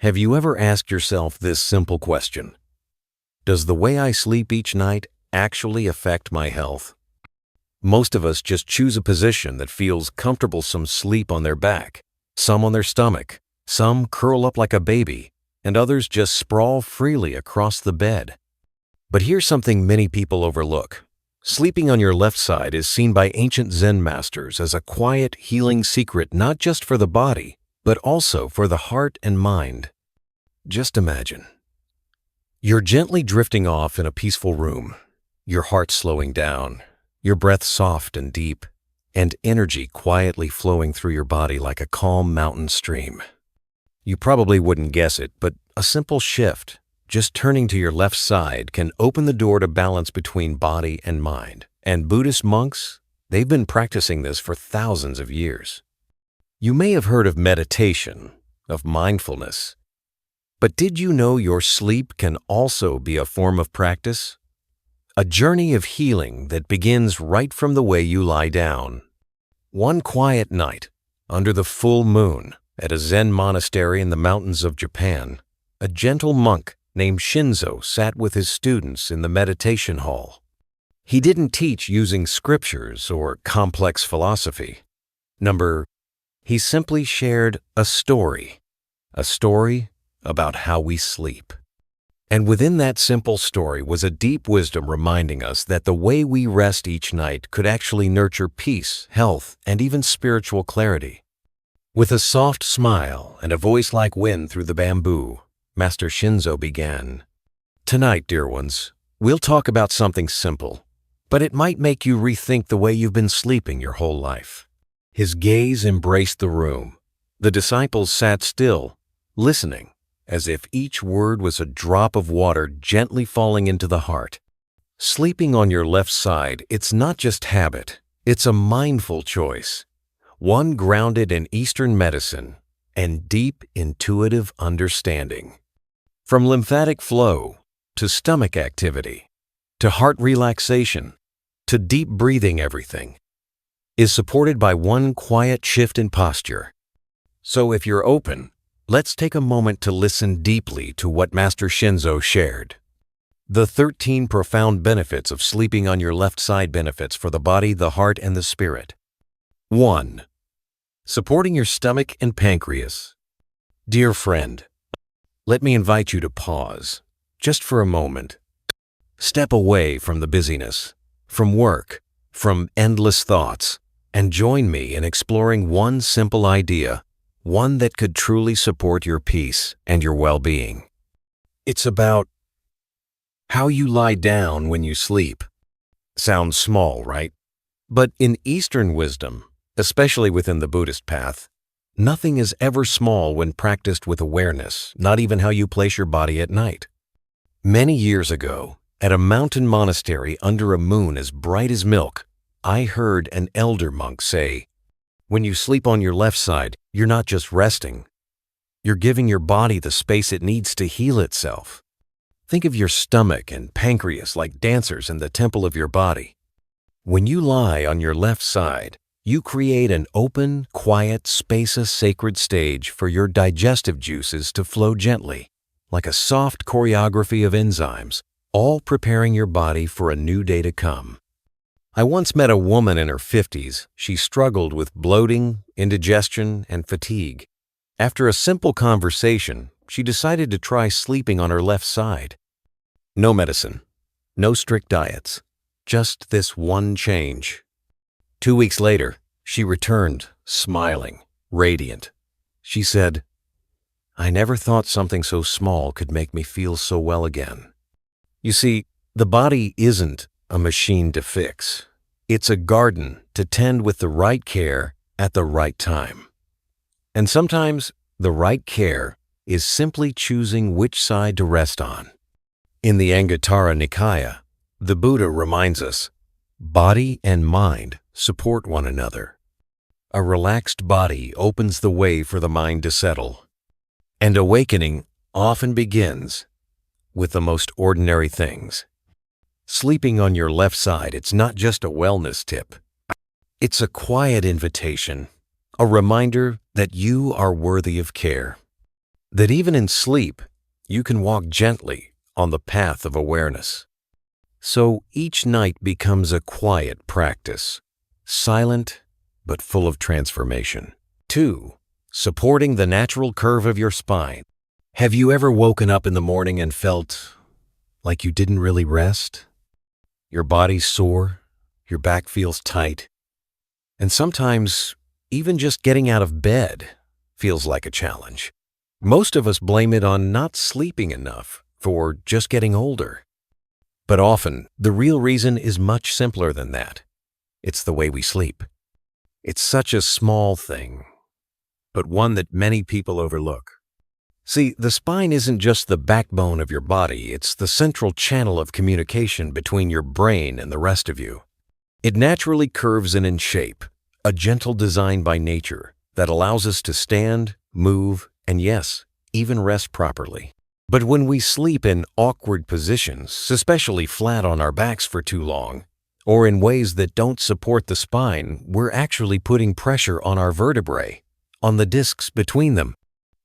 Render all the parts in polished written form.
Have you ever asked yourself this simple question? Does the way I sleep each night actually affect my health? Most of us just choose a position that feels comfortable. Some sleep on their back, some on their stomach, some curl up like a baby, and others just sprawl freely across the bed. But here's something many people overlook. Sleeping on your left side is seen by ancient Zen masters as a quiet, healing secret not just for the body, but also for the heart and mind. Just imagine. You're gently drifting off in a peaceful room, your heart slowing down, your breath soft and deep, and energy quietly flowing through your body like a calm mountain stream. You probably wouldn't guess it, but a simple shift, just turning to your left side, can open the door to balance between body and mind. And Buddhist monks, they've been practicing this for thousands of years. You may have heard of meditation, of mindfulness. But did you know your sleep can also be a form of practice? A journey of healing that begins right from the way you lie down. One quiet night, under the full moon, at a Zen monastery in the mountains of Japan, a gentle monk named Shinzo sat with his students in the meditation hall. He didn't teach using scriptures or complex philosophy. He simply shared a story about how we sleep. And within that simple story was a deep wisdom reminding us that the way we rest each night could actually nurture peace, health, and even spiritual clarity. With a soft smile and a voice like wind through the bamboo, Master Shinzo began. Tonight, dear ones, we'll talk about something simple, but it might make you rethink the way you've been sleeping your whole life. His gaze embraced the room. The disciples sat still, listening, as if each word was a drop of water gently falling into the heart. Sleeping on your left side, it's not just habit, it's a mindful choice, one grounded in Eastern medicine and deep intuitive understanding. From lymphatic flow, to stomach activity, to heart relaxation, to deep breathing, everything is supported by one quiet shift in posture. So if you're open, let's take a moment to listen deeply to what Master Shinzo shared. The 13 profound benefits of sleeping on your left side. Benefits for the body, the heart, and the spirit. 1. Supporting your stomach and pancreas. Dear friend, let me invite you to pause, just for a moment. Step away from the busyness, from work, from endless thoughts, and join me in exploring one simple idea, one that could truly support your peace and your well-being. It's about how you lie down when you sleep. Sounds small, right? But in Eastern wisdom, especially within the Buddhist path, nothing is ever small when practiced with awareness, not even how you place your body at night. Many years ago, at a mountain monastery under a moon as bright as milk, I heard an elder monk say, "When you sleep on your left side, you're not just resting. You're giving your body the space it needs to heal itself." Think of your stomach and pancreas like dancers in the temple of your body. When you lie on your left side, you create an open, quiet, spacious, sacred stage for your digestive juices to flow gently, like a soft choreography of enzymes, all preparing your body for a new day to come. I once met a woman in her 50s. She struggled with bloating, indigestion, and fatigue. After a simple conversation, she decided to try sleeping on her left side. No medicine, no strict diets, just this one change. 2 weeks later, she returned, smiling, radiant. She said, "I never thought something so small could make me feel so well again." You see, the body isn't a machine to fix. It's a garden to tend with the right care at the right time. And sometimes the right care is simply choosing which side to rest on. In the Anguttara Nikaya, the Buddha reminds us, body and mind support one another. A relaxed body opens the way for the mind to settle. And awakening often begins with the most ordinary things. Sleeping on your left side, it's not just a wellness tip. It's a quiet invitation, a reminder that you are worthy of care. that even in sleep, you can walk gently on the path of awareness. So each night becomes a quiet practice, silent but full of transformation. 2. Supporting the natural curve of your spine. Have you ever woken up in the morning and felt like you didn't really rest? Your body's sore, your back feels tight, and sometimes even just getting out of bed feels like a challenge. Most of us blame it on not sleeping enough, for just getting older. But often, the real reason is much simpler than that. It's the way we sleep. It's such a small thing, but one that many people overlook. See, the spine isn't just the backbone of your body, it's the central channel of communication between your brain and the rest of you. It naturally curves in shape, a gentle design by nature that allows us to stand, move, and yes, even rest properly. But when we sleep in awkward positions, especially flat on our backs for too long, or in ways that don't support the spine, we're actually putting pressure on our vertebrae, on the discs between them.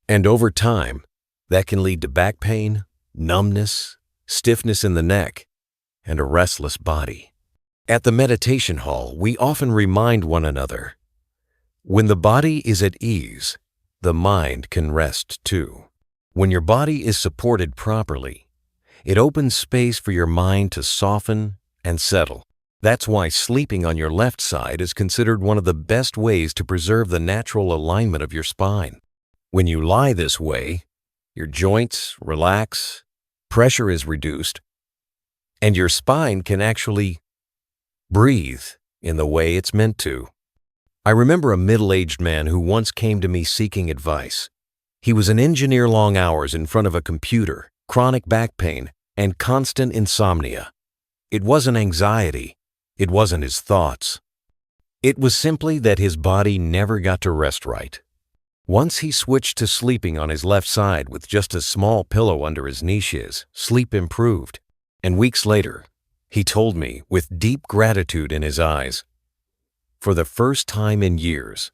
And over time, that can lead to back pain, numbness, stiffness in the neck, and a restless body. At the meditation hall, we often remind one another, when the body is at ease, the mind can rest too. When your body is supported properly, it opens space for your mind to soften and settle. That's why sleeping on your left side is considered one of the best ways to preserve the natural alignment of your spine. When you lie this way, your joints relax, pressure is reduced, and your spine can actually breathe in the way it's meant to. I remember a middle-aged man who once came to me seeking advice. He was an engineer, long hours in front of a computer, chronic back pain, and constant insomnia. It wasn't anxiety. It wasn't his thoughts. It was simply that his body never got to rest right. Once he switched to sleeping on his left side with just a small pillow under his niches, sleep improved. And weeks later, he told me with deep gratitude in his eyes, "For the first time in years,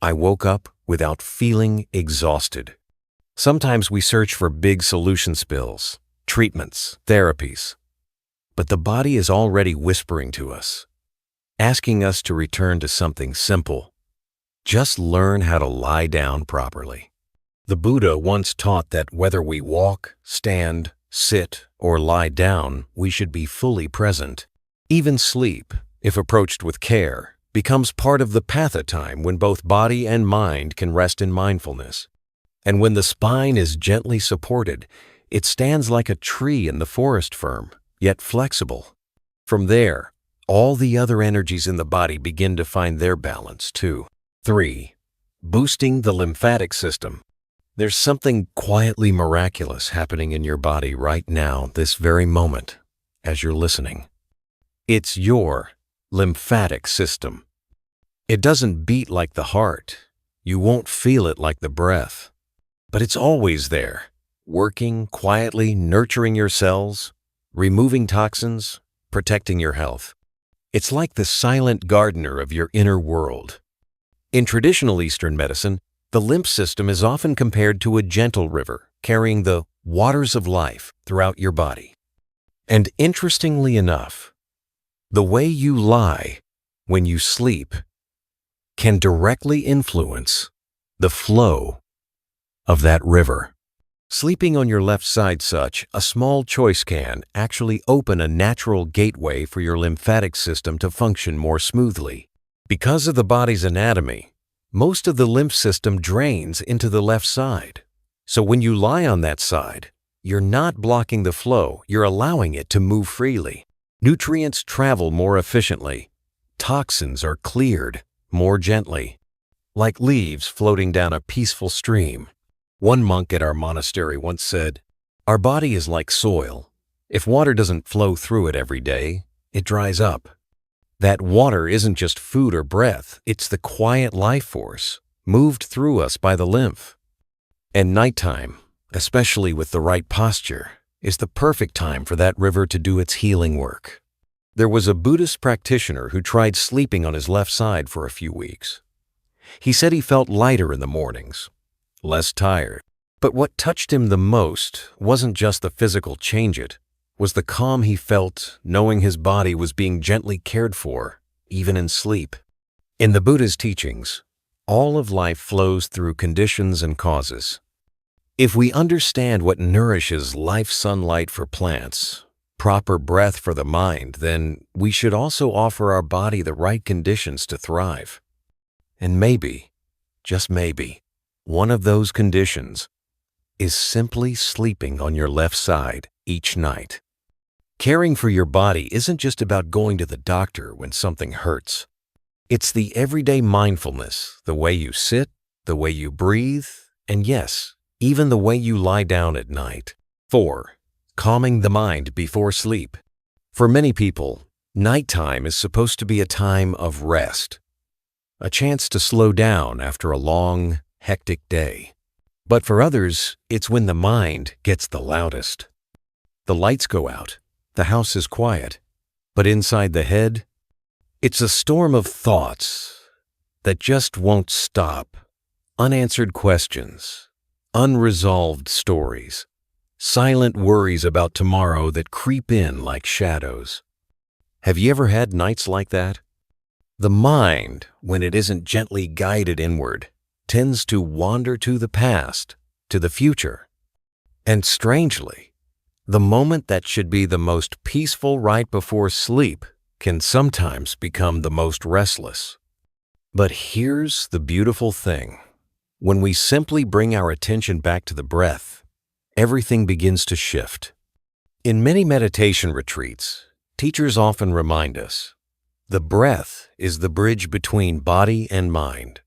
I woke up without feeling exhausted." Sometimes we search for big solution spills, treatments, therapies, but the body is already whispering to us, asking us to return to something simple. Just learn how to lie down properly. The Buddha once taught that whether we walk, stand, sit, or lie down, we should be fully present. Even sleep, if approached with care, becomes part of the patha time when both body and mind can rest in mindfulness. And when the spine is gently supported, it stands like a tree in the forest, firm, yet flexible. From there, all the other energies in the body begin to find their balance too. 3. Boosting the lymphatic system. There's something quietly miraculous happening in your body right now, this very moment, as you're listening. It's your lymphatic system. It doesn't beat like the heart. You won't feel it like the breath. But it's always there, working quietly, nurturing your cells, removing toxins, protecting your health. It's like the silent gardener of your inner world. In traditional Eastern medicine, the lymph system is often compared to a gentle river carrying the waters of life throughout your body. And interestingly enough, the way you lie when you sleep can directly influence the flow of that river. Sleeping on your left side, a small choice can actually open a natural gateway for your lymphatic system to function more smoothly. Because of the body's anatomy, most of the lymph system drains into the left side. So when you lie on that side, you're not blocking the flow, you're allowing it to move freely. Nutrients travel more efficiently. Toxins are cleared more gently, like leaves floating down a peaceful stream. One monk at our monastery once said, "Our body is like soil. If water doesn't flow through it every day, it dries up. That water isn't just food or breath, it's the quiet life force moved through us by the lymph." And nighttime, especially with the right posture, is the perfect time for that river to do its healing work. There was a Buddhist practitioner who tried sleeping on his left side for a few weeks. He said he felt lighter in the mornings, less tired, But what touched him the most wasn't just the physical change, it was the calm he felt knowing his body was being gently cared for, even in sleep. In the Buddha's teachings, all of life flows through conditions and causes. If we understand what nourishes life sunlight for plants, proper breath for the mind, then we should also offer our body the right conditions to thrive. And maybe, just maybe, one of those conditions is simply sleeping on your left side each night. Caring for your body isn't just about going to the doctor when something hurts. It's the everyday mindfulness, the way you sit, the way you breathe, and yes, even the way you lie down at night. 4. Calming the mind before sleep. For many people, nighttime is supposed to be a time of rest, a chance to slow down after a long, hectic day. But for others, it's when the mind gets the loudest. The lights go out, the house is quiet, but inside the head, it's a storm of thoughts that just won't stop. Unanswered questions, unresolved stories, silent worries about tomorrow that creep in like shadows. Have you ever had nights like that? The mind, when it isn't gently guided inward, tends to wander to the past, to the future. And strangely, the moment that should be the most peaceful right before sleep can sometimes become the most restless. But here's the beautiful thing. When we simply bring our attention back to the breath, everything begins to shift. In many meditation retreats, teachers often remind us, the breath is the bridge between body and mind.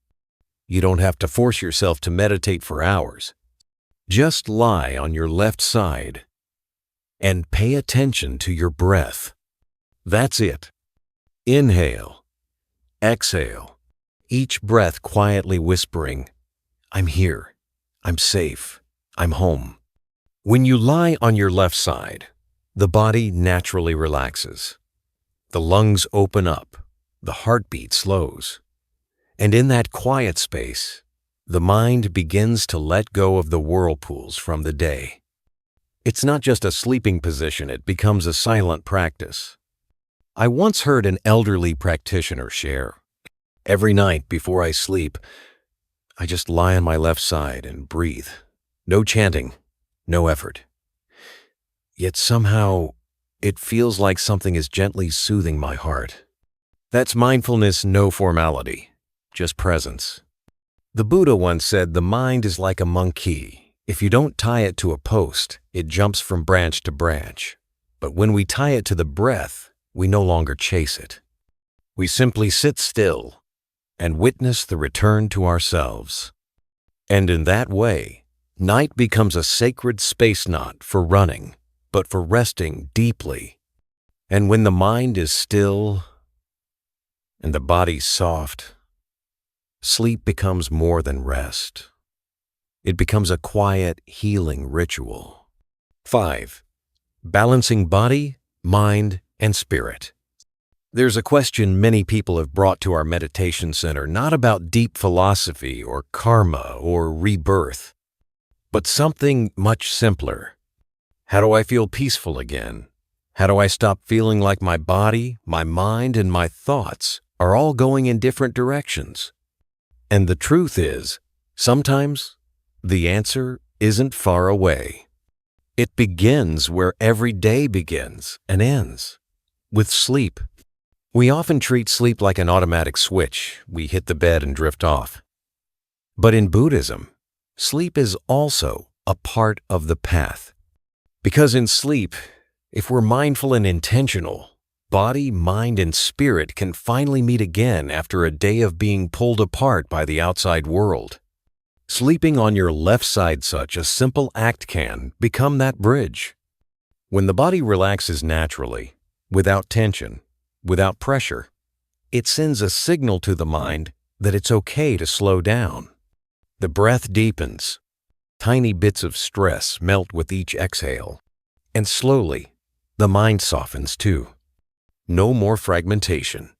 You don't have to force yourself to meditate for hours. Just lie on your left side and pay attention to your breath. That's it. Inhale, exhale, each breath quietly whispering, I'm here, I'm safe, I'm home. When you lie on your left side, the body naturally relaxes. The lungs open up, the heartbeat slows. And in that quiet space, the mind begins to let go of the whirlpools from the day. It's not just a sleeping position, it becomes a silent practice. I once heard an elderly practitioner share, every night before I sleep, I just lie on my left side and breathe. No chanting, no effort. Yet somehow, it feels like something is gently soothing my heart. That's mindfulness, no formality, just presence. The Buddha once said the mind is like a monkey. If you don't tie it to a post, it jumps from branch to branch. But when we tie it to the breath, we no longer chase it. We simply sit still and witness the return to ourselves. And in that way, night becomes a sacred space not for running, but for resting deeply. And when the mind is still and the body soft, sleep becomes more than rest. It becomes a quiet, healing ritual. 5. Balancing body, mind, and spirit. There's a question many people have brought to our meditation center, not about deep philosophy or karma or rebirth, but something much simpler. How do I feel peaceful again? How do I stop feeling like my body, my mind, and my thoughts are all going in different directions? And the truth is, sometimes the answer isn't far away. It begins where every day begins and ends, with sleep. We often treat sleep like an automatic switch. We hit the bed and drift off. But in Buddhism, sleep is also a part of the path. Because in sleep, if we're mindful and intentional, body, mind, and spirit can finally meet again after a day of being pulled apart by the outside world. Sleeping on your left side, such a simple act can become that bridge. When the body relaxes naturally, without tension, without pressure, it sends a signal to the mind that it's okay to slow down. The breath deepens. Tiny bits of stress melt with each exhale. And slowly, the mind softens too. No more fragmentation.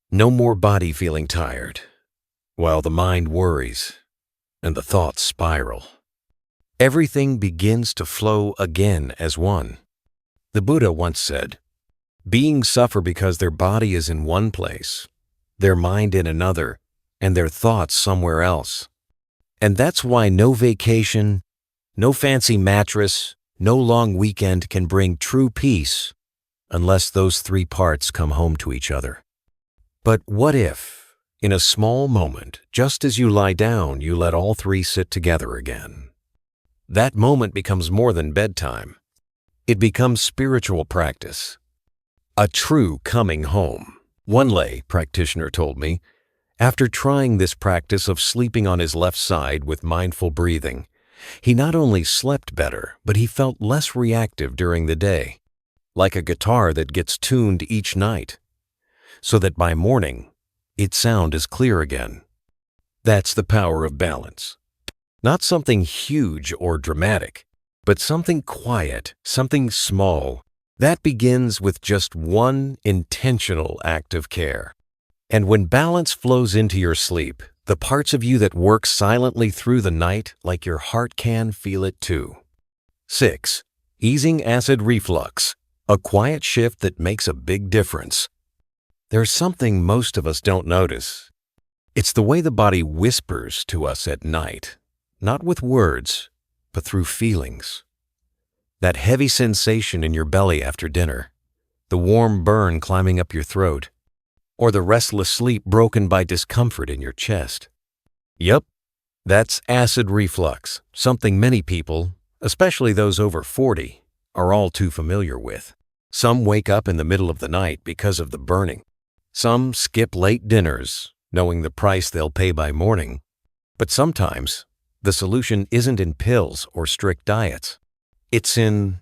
No more body feeling tired, while the mind worries and the thoughts spiral. Everything begins to flow again as one. The Buddha once said, "Beings suffer because their body is in one place, their mind in another, and their thoughts somewhere else." And that's why no vacation, no fancy mattress, no long weekend can bring true peace unless those three parts come home to each other. But what if, in a small moment, just as you lie down, you let all three sit together again? That moment becomes more than bedtime. It becomes spiritual practice. A true coming home. One lay practitioner told me, after trying this practice of sleeping on his left side with mindful breathing, he not only slept better, but he felt less reactive during the day, like a guitar that gets tuned each night, so that by morning, its sound is clear again. That's the power of balance. Not something huge or dramatic, but something quiet, something small, that begins with just one intentional act of care. And when balance flows into your sleep, the parts of you that work silently through the night, like your heart can, feel it too. 6. Easing acid reflux, a quiet shift that makes a big difference. There's something most of us don't notice. It's the way the body whispers to us at night, not with words, but through feelings. That heavy sensation in your belly after dinner, the warm burn climbing up your throat, or the restless sleep broken by discomfort in your chest. Yup, that's acid reflux, something many people, especially those over 40, are all too familiar with. Some wake up in the middle of the night because of the burning. Some skip late dinners, knowing the price they'll pay by morning. But sometimes, the solution isn't in pills or strict diets. It's in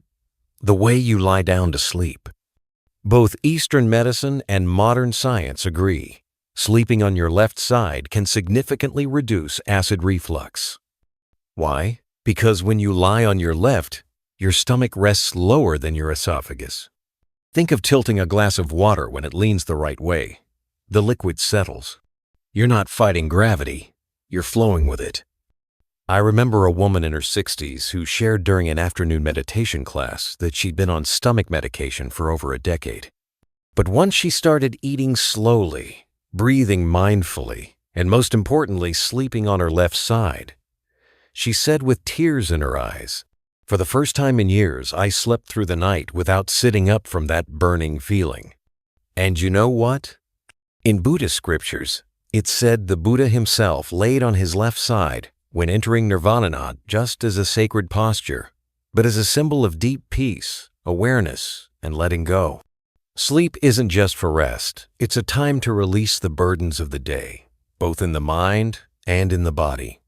the way you lie down to sleep. Both Eastern medicine and modern science agree. Sleeping on your left side can significantly reduce acid reflux. Why? Because when you lie on your left, your stomach rests lower than your esophagus. Think of tilting a glass of water when it leans the right way. The liquid settles. You're not fighting gravity, you're flowing with it. I remember a woman in her 60s who shared during an afternoon meditation class that she'd been on stomach medication for over a decade. But once she started eating slowly, breathing mindfully, and most importantly, sleeping on her left side, she said with tears in her eyes, "For the first time in years, I slept through the night without sitting up from that burning feeling." And you know what? In Buddhist scriptures, it's said the Buddha himself laid on his left side when entering nirvana, not just as a sacred posture, but as a symbol of deep peace, awareness, and letting go. Sleep isn't just for rest, it's a time to release the burdens of the day, both in the mind and in the body.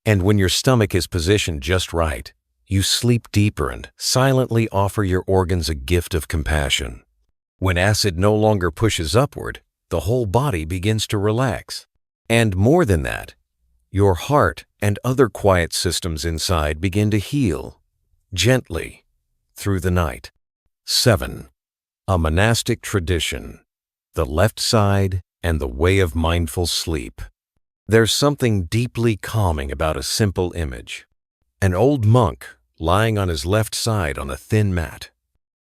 And when your stomach is positioned just right, you sleep deeper and silently offer your organs a gift of compassion. When acid no longer pushes upward, the whole body begins to relax. And more than that, your heart and other quiet systems inside begin to heal, gently, through the night. 7. A monastic tradition, the left side and the way of mindful sleep. There's something deeply calming about a simple image. An old monk lying on his left side on a thin mat,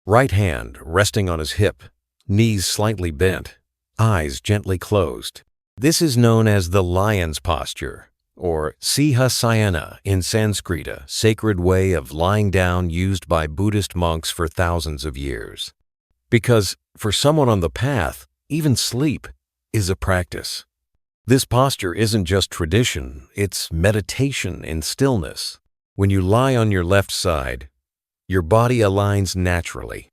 right hand resting on his hip, knees slightly bent, eyes gently closed. This is known as the lion's posture, or Sihasayana in Sanskrit, a sacred way of lying down used by Buddhist monks for thousands of years. Because for someone on the path, even sleep is a practice. This posture isn't just tradition, it's meditation in stillness. When you lie on your left side, your body aligns naturally.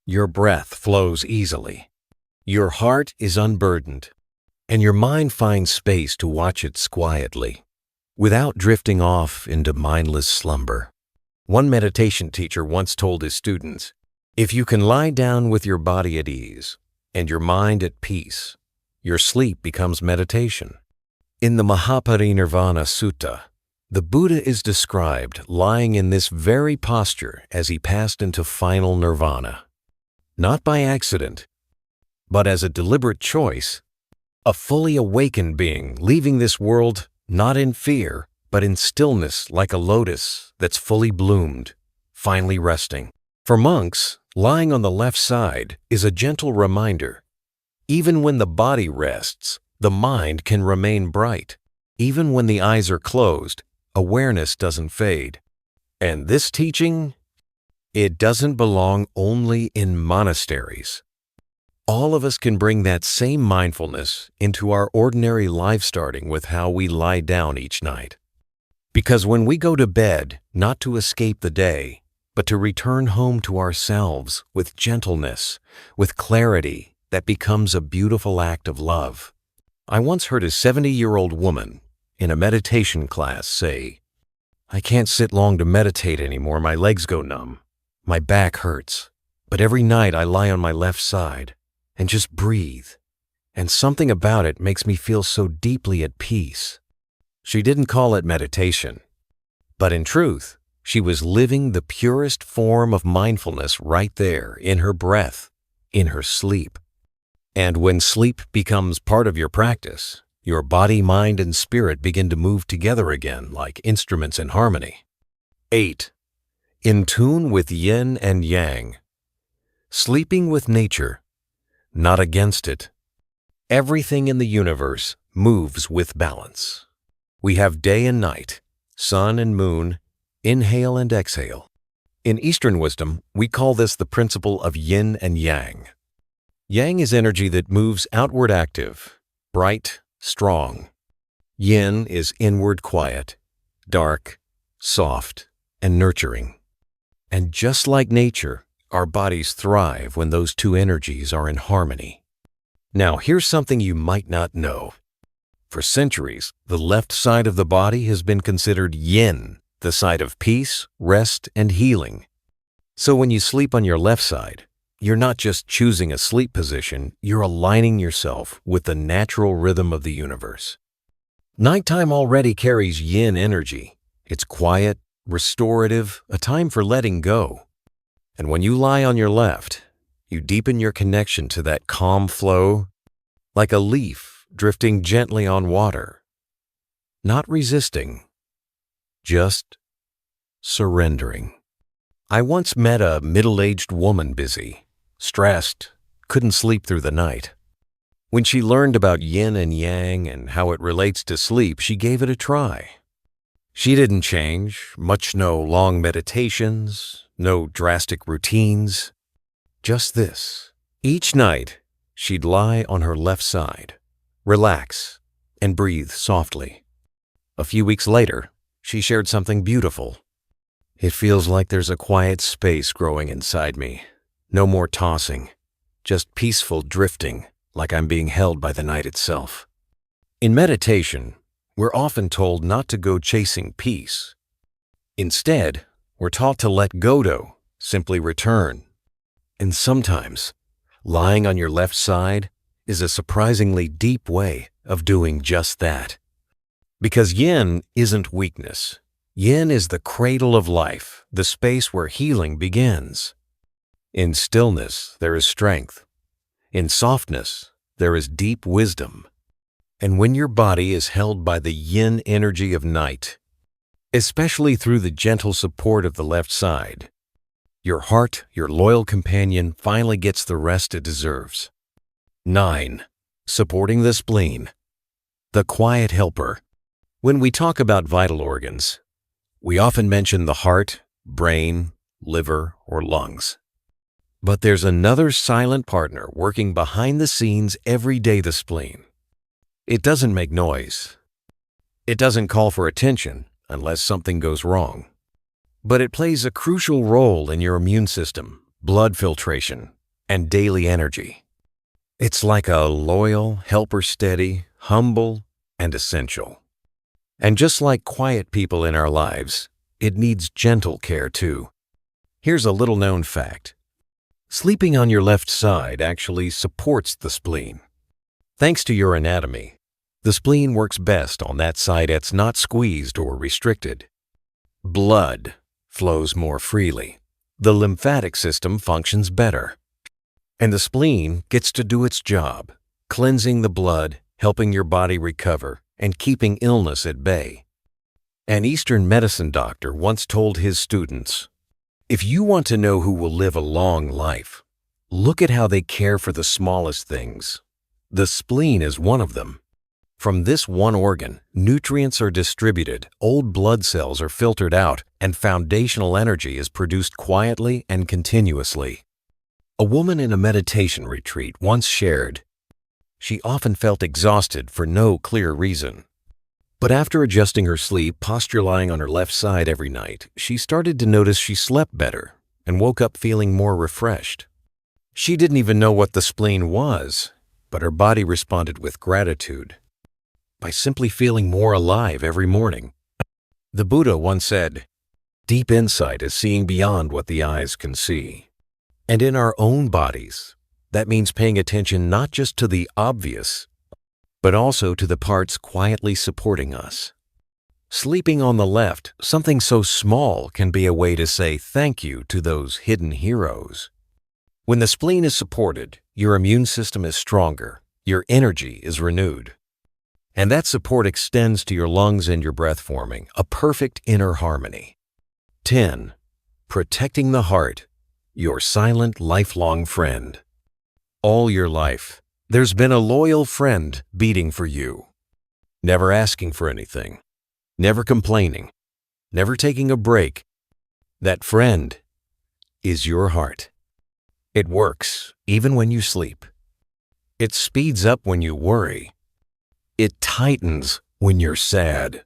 Your breath flows easily. Your heart is unburdened, and your mind finds space to watch it quietly, without drifting off into mindless slumber. One meditation teacher once told his students, "If you can lie down with your body at ease and your mind at peace, your sleep becomes meditation." In the Mahaparinirvana Sutta, the Buddha is described lying in this very posture as he passed into final nirvana. Not by accident, but as a deliberate choice, a fully awakened being leaving this world not in fear, but in stillness like a lotus that's fully bloomed, finally resting. For monks, lying on the left side is a gentle reminder. Even when the body rests, the mind can remain bright. Even when the eyes are closed, awareness doesn't fade. And this teaching, it doesn't belong only in monasteries. All of us can bring that same mindfulness into our ordinary life, starting with how we lie down each night. Because when we go to bed, not to escape the day, but to return home to ourselves with gentleness, with clarity that becomes a beautiful act of love. I once heard a 70-year-old woman in a meditation class say, "I can't sit long to meditate anymore. My legs go numb. My back hurts. But every night I lie on my left side and just breathe. And something about it makes me feel so deeply at peace." She didn't call it meditation, but in truth, she was living the purest form of mindfulness right there in her breath, in her sleep. And when sleep becomes part of your practice, your body, mind, and spirit begin to move together again like instruments in harmony. 8. In tune with yin and yang. Sleeping with nature, not against it. Everything in the universe moves with balance. We have day and night, sun and moon, inhale and exhale. In Eastern wisdom, we call this the principle of yin and yang. Yang is energy that moves outward active, bright, strong. Yin is inward quiet, dark, soft, and nurturing. And just like nature, our bodies thrive when those two energies are in harmony. Now, here's something you might not know. For centuries, the left side of the body has been considered yin, the side of peace, rest, and healing. So when you sleep on your left side, you're not just choosing a sleep position, you're aligning yourself with the natural rhythm of the universe. Nighttime already carries yin energy. It's quiet, restorative, a time for letting go. And when you lie on your left, you deepen your connection to that calm flow, like a leaf drifting gently on water. Not resisting, just surrendering. I once met a middle-aged woman busy, stressed, couldn't sleep through the night. When she learned about yin and yang and how it relates to sleep, she gave it a try. She didn't change, no long meditations, no drastic routines. Just this. Each night, she'd lie on her left side, relax, and breathe softly. A few weeks later, she shared something beautiful. "It feels like there's a quiet space growing inside me. No more tossing, just peaceful drifting, like I'm being held by the night itself." In meditation, we're often told not to go chasing peace. Instead, we're taught to let go, simply return. And sometimes, lying on your left side is a surprisingly deep way of doing just that. Because yin isn't weakness. Yin is the cradle of life, the space where healing begins. In stillness, there is strength. In softness, there is deep wisdom. And when your body is held by the yin energy of night, especially through the gentle support of the left side, your heart, your loyal companion, finally gets the rest it deserves. 9. Supporting the spleen, the quiet helper. When we talk about vital organs, we often mention the heart, brain, liver, or lungs. But there's another silent partner working behind the scenes every day: the spleen. It doesn't make noise. It doesn't call for attention unless something goes wrong. But it plays a crucial role in your immune system, blood filtration, and daily energy. It's like a loyal, helper, steady, humble, and essential. And just like quiet people in our lives, it needs gentle care too. Here's a little-known fact. Sleeping on your left side actually supports the spleen. Thanks to your anatomy, the spleen works best on that side that's not squeezed or restricted. Blood flows more freely. The lymphatic system functions better. And the spleen gets to do its job, cleansing the blood, helping your body recover, and keeping illness at bay. An Eastern medicine doctor once told his students, "If you want to know who will live a long life, look at how they care for the smallest things. The spleen is one of them. From this one organ, nutrients are distributed, old blood cells are filtered out, and foundational energy is produced quietly and continuously." A woman in a meditation retreat once shared, she often felt exhausted for no clear reason. But after adjusting her sleep posture lying on her left side every night, she started to notice she slept better and woke up feeling more refreshed. She didn't even know what the spleen was, but her body responded with gratitude by simply feeling more alive every morning. The Buddha once said, "Deep insight is seeing beyond what the eyes can see." And in our own bodies, that means paying attention not just to the obvious, but also to the parts quietly supporting us. Sleeping on the left, something so small can be a way to say thank you to those hidden heroes. When the spleen is supported, your immune system is stronger, your energy is renewed. And that support extends to your lungs and your breath, forming a perfect inner harmony. 10. Protecting the heart, your silent lifelong friend. All your life, there's been a loyal friend beating for you, never asking for anything, never complaining, never taking a break. That friend is your heart. It works even when you sleep. It speeds up when you worry. It tightens when you're sad.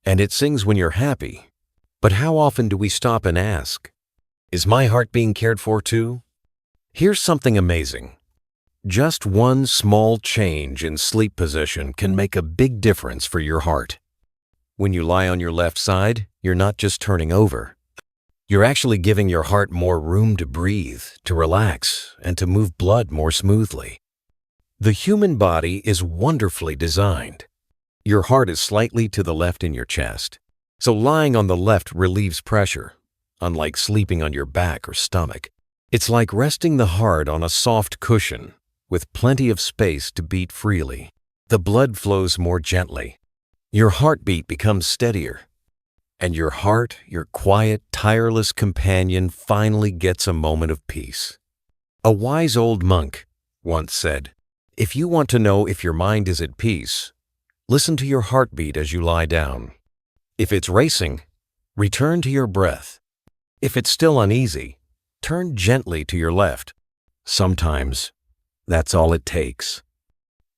And it sings when you're happy. But how often do we stop and ask, is my heart being cared for too? Here's something amazing. Just one small change in sleep position can make a big difference for your heart. When you lie on your left side, you're not just turning over. You're actually giving your heart more room to breathe, to relax, and to move blood more smoothly. The human body is wonderfully designed. Your heart is slightly to the left in your chest, so lying on the left relieves pressure, unlike sleeping on your back or stomach. It's like resting the heart on a soft cushion, with plenty of space to beat freely. The blood flows more gently. Your heartbeat becomes steadier. And your heart, your quiet, tireless companion, finally gets a moment of peace. A wise old monk once said, "If you want to know if your mind is at peace, listen to your heartbeat as you lie down. If it's racing, return to your breath. If it's still uneasy, turn gently to your left." Sometimes, that's all it takes.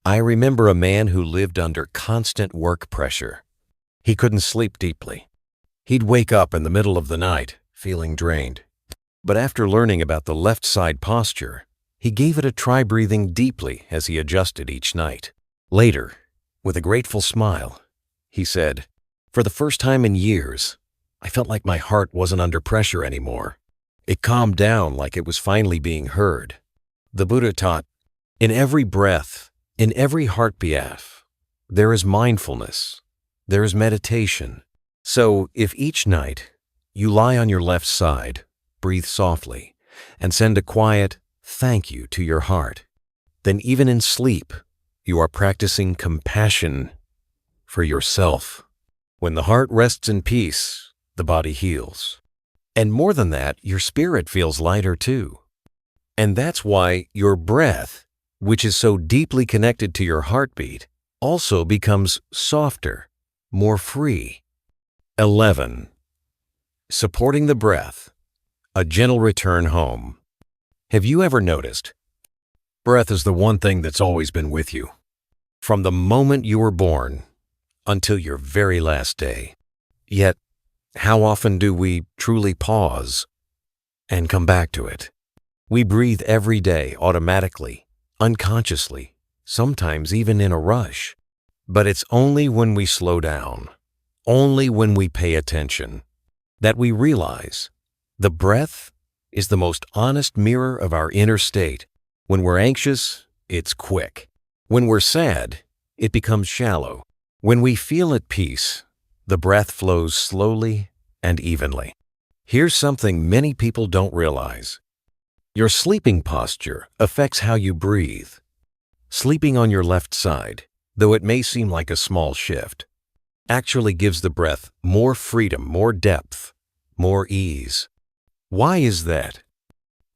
I remember a man who lived under constant work pressure. He couldn't sleep deeply. He'd wake up in the middle of the night, feeling drained. But after learning about the left side posture, he gave it a try, breathing deeply as he adjusted each night. Later, with a grateful smile, he said, "For the first time in years, I felt like my heart wasn't under pressure anymore. It calmed down like it was finally being heard." The Buddha taught, in every breath, in every heartbeat, there is mindfulness, there is meditation. So if each night you lie on your left side, breathe softly, and send a quiet thank you to your heart, then even in sleep, you are practicing compassion for yourself. When the heart rests in peace, the body heals. And more than that, your spirit feels lighter too. And that's why your breath, which is so deeply connected to your heartbeat, also becomes softer, more free. 11. Supporting the breath, a gentle return home. Have you ever noticed? Breath is the one thing that's always been with you, from the moment you were born until your very last day. Yet, how often do we truly pause and come back to it? We breathe every day automatically, unconsciously, sometimes even in a rush. But it's only when we slow down, only when we pay attention, that we realize the breath is the most honest mirror of our inner state. When we're anxious, it's quick. When we're sad, it becomes shallow. When we feel at peace, the breath flows slowly and evenly. Here's something many people don't realize. Your sleeping posture affects how you breathe. Sleeping on your left side, though it may seem like a small shift, actually gives the breath more freedom, more depth, more ease. Why is that?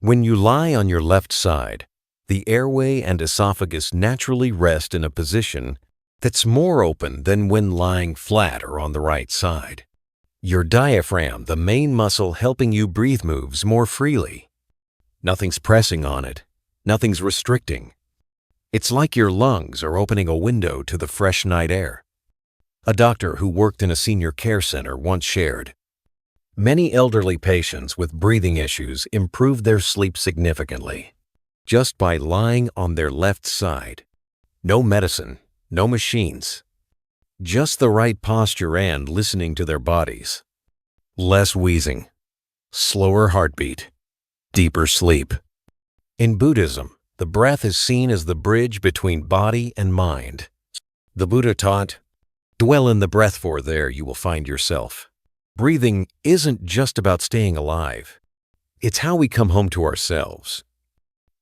When you lie on your left side, the airway and esophagus naturally rest in a position that's more open than when lying flat or on the right side. Your diaphragm, the main muscle helping you breathe, moves more freely. Nothing's pressing on it. Nothing's restricting. It's like your lungs are opening a window to the fresh night air. A doctor who worked in a senior care center once shared, "Many elderly patients with breathing issues improved their sleep significantly just by lying on their left side. No medicine, no machines, just the right posture and listening to their bodies. Less wheezing, slower heartbeat, deeper sleep." In Buddhism, the breath is seen as the bridge between body and mind. The Buddha taught, "Dwell in the breath, for there you will find yourself." Breathing isn't just about staying alive. It's how we come home to ourselves,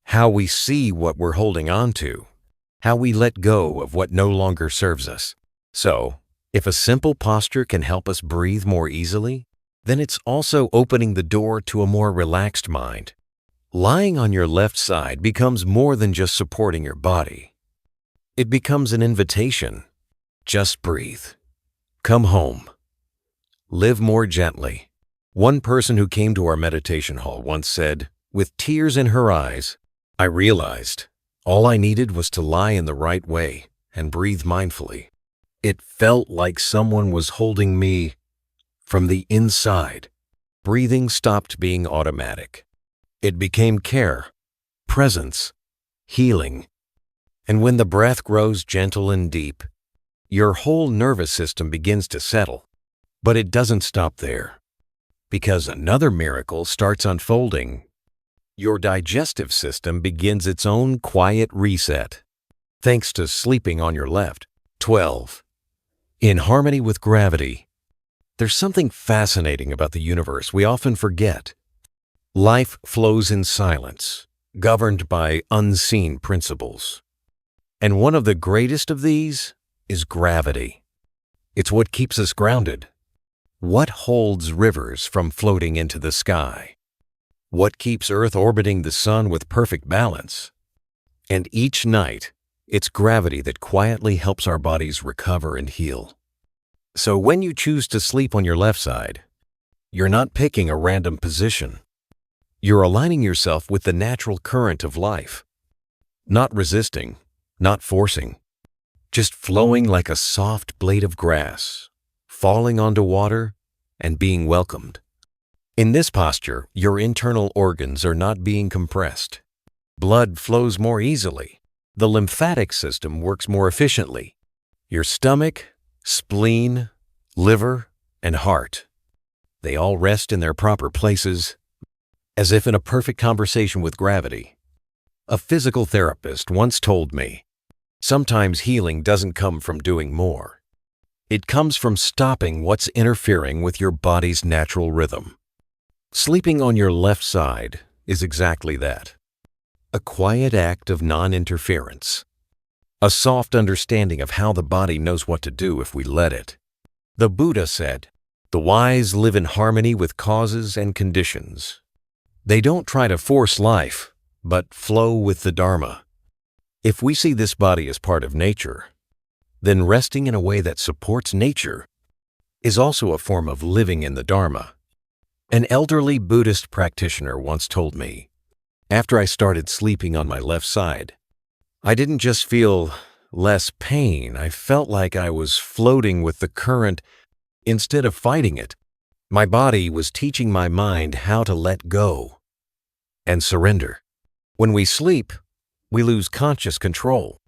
how we see what we're holding on to, how we let go of what no longer serves us. So, if a simple posture can help us breathe more easily, then it's also opening the door to a more relaxed mind. Lying on your left side becomes more than just supporting your body. It becomes an invitation. Just breathe. Come home. Live more gently. One person who came to our meditation hall once said, with tears in her eyes, "I realized all I needed was to lie in the right way and breathe mindfully. It felt like someone was holding me from the inside." Breathing stopped being automatic. It became care, presence, healing. And when the breath grows gentle and deep, your whole nervous system begins to settle. But it doesn't stop there, because another miracle starts unfolding. Your digestive system begins its own quiet reset, thanks to sleeping on your left. 12. In harmony with gravity. There's something fascinating about the universe we often forget. Life flows in silence, governed by unseen principles. And one of the greatest of these is gravity. It's what keeps us grounded. What holds rivers from floating into the sky? What keeps Earth orbiting the sun with perfect balance? And each night, it's gravity that quietly helps our bodies recover and heal. So when you choose to sleep on your left side, you're not picking a random position. You're aligning yourself with the natural current of life. Not resisting, not forcing, just flowing like a soft blade of grass, falling onto water and being welcomed. In this posture, your internal organs are not being compressed. Blood flows more easily. The lymphatic system works more efficiently. Your stomach, spleen, liver, and heart, they all rest in their proper places, as if in a perfect conversation with gravity. A physical therapist once told me, sometimes healing doesn't come from doing more. It comes from stopping what's interfering with your body's natural rhythm. Sleeping on your left side is exactly that. A quiet act of non-interference. A soft understanding of how the body knows what to do if we let it. The Buddha said, "The wise live in harmony with causes and conditions." They don't try to force life, but flow with the Dharma. If we see this body as part of nature, then resting in a way that supports nature is also a form of living in the Dharma. An elderly Buddhist practitioner once told me, after I started sleeping on my left side, I didn't just feel less pain, I felt like I was floating with the current instead of fighting it. My body was teaching my mind how to let go and surrender. When we sleep, we lose conscious control.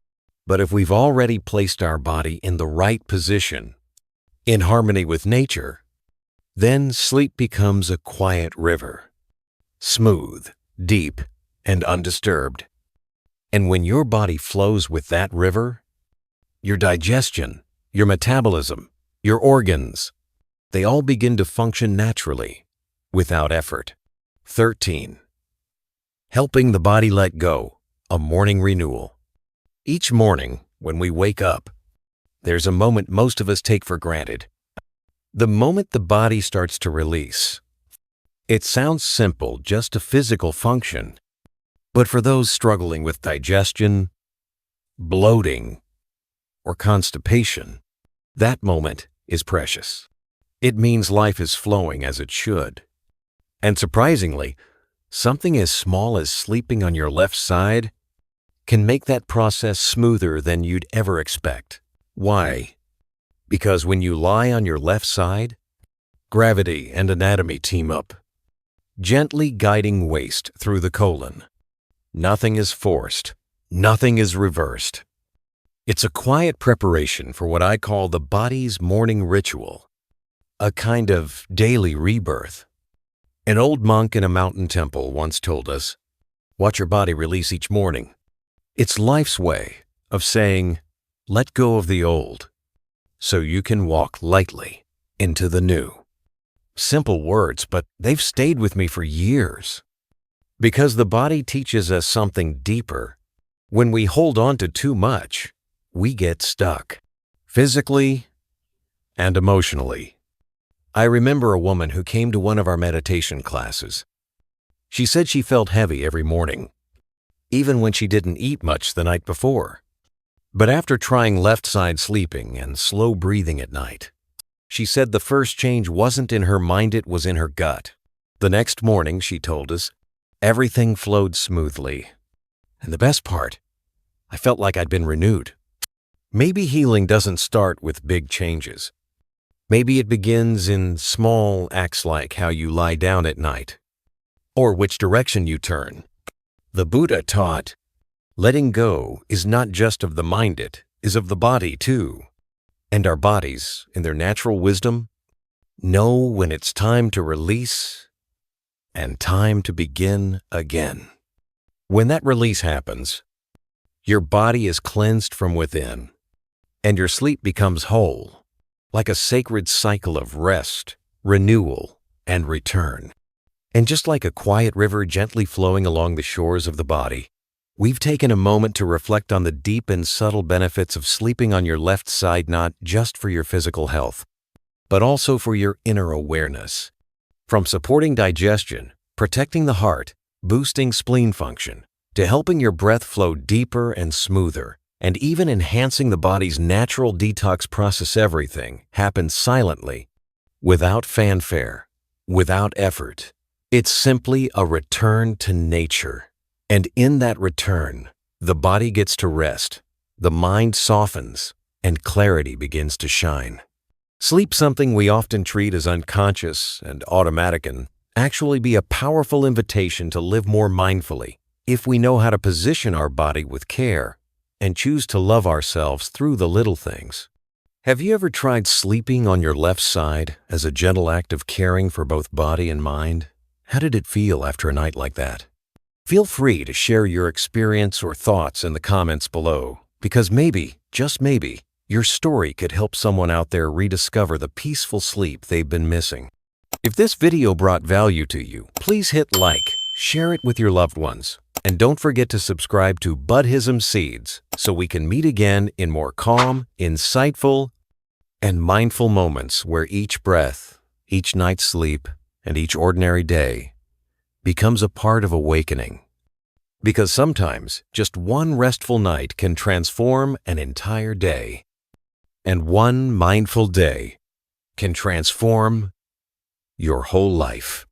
But if we've already placed our body in the right position, in harmony with nature, then sleep becomes a quiet river, smooth, deep, and undisturbed. And when your body flows with that river, your digestion, your metabolism, your organs, they all begin to function naturally, without effort. 13. Helping the body let go, a morning renewal. Each morning, when we wake up, there's a moment most of us take for granted. The moment the body starts to release. It sounds simple, just a physical function. But for those struggling with digestion, bloating, or constipation, that moment is precious. It means life is flowing as it should. And surprisingly, something as small as sleeping on your left side can make that process smoother than you'd ever expect. Why? Because when you lie on your left side, gravity and anatomy team up, gently guiding waste through the colon. Nothing is forced. Nothing is reversed. It's a quiet preparation for what I call the body's morning ritual, a kind of daily rebirth. An old monk in a mountain temple once told us, "Watch your body release each morning." It's life's way of saying, let go of the old, so you can walk lightly into the new. Simple words, but they've stayed with me for years. Because the body teaches us something deeper. When we hold on to too much, we get stuck, physically and emotionally. I remember a woman who came to one of our meditation classes. She said she felt heavy every morning, even when she didn't eat much the night before. But after trying left side sleeping and slow breathing at night, she said the first change wasn't in her mind, it was in her gut. The next morning, she told us, everything flowed smoothly. And the best part, I felt like I'd been renewed. Maybe healing doesn't start with big changes. Maybe it begins in small acts like how you lie down at night, or which direction you turn. The Buddha taught, letting go is not just of the mind, it is of the body too. And our bodies, in their natural wisdom, know when it's time to release and time to begin again. When that release happens, your body is cleansed from within, and your sleep becomes whole, like a sacred cycle of rest, renewal, and return. And just like a quiet river gently flowing along the shores of the body, we've taken a moment to reflect on the deep and subtle benefits of sleeping on your left side, not just for your physical health, but also for your inner awareness. From supporting digestion, protecting the heart, boosting spleen function, to helping your breath flow deeper and smoother, and even enhancing the body's natural detox process, everything happens silently, without fanfare, without effort. It's simply a return to nature. And in that return, the body gets to rest, the mind softens, and clarity begins to shine. Sleep, something we often treat as unconscious and automatic, can actually be a powerful invitation to live more mindfully if we know how to position our body with care and choose to love ourselves through the little things. Have you ever tried sleeping on your left side as a gentle act of caring for both body and mind? How did it feel after a night like that? Feel free to share your experience or thoughts in the comments below, because maybe, just maybe, your story could help someone out there rediscover the peaceful sleep they've been missing. If this video brought value to you, please hit like, share it with your loved ones, and don't forget to subscribe to Buddhism Seeds so we can meet again in more calm, insightful, and mindful moments where each breath, each night's sleep, and each ordinary day becomes a part of awakening. Because sometimes just one restful night can transform an entire day. And one mindful day can transform your whole life.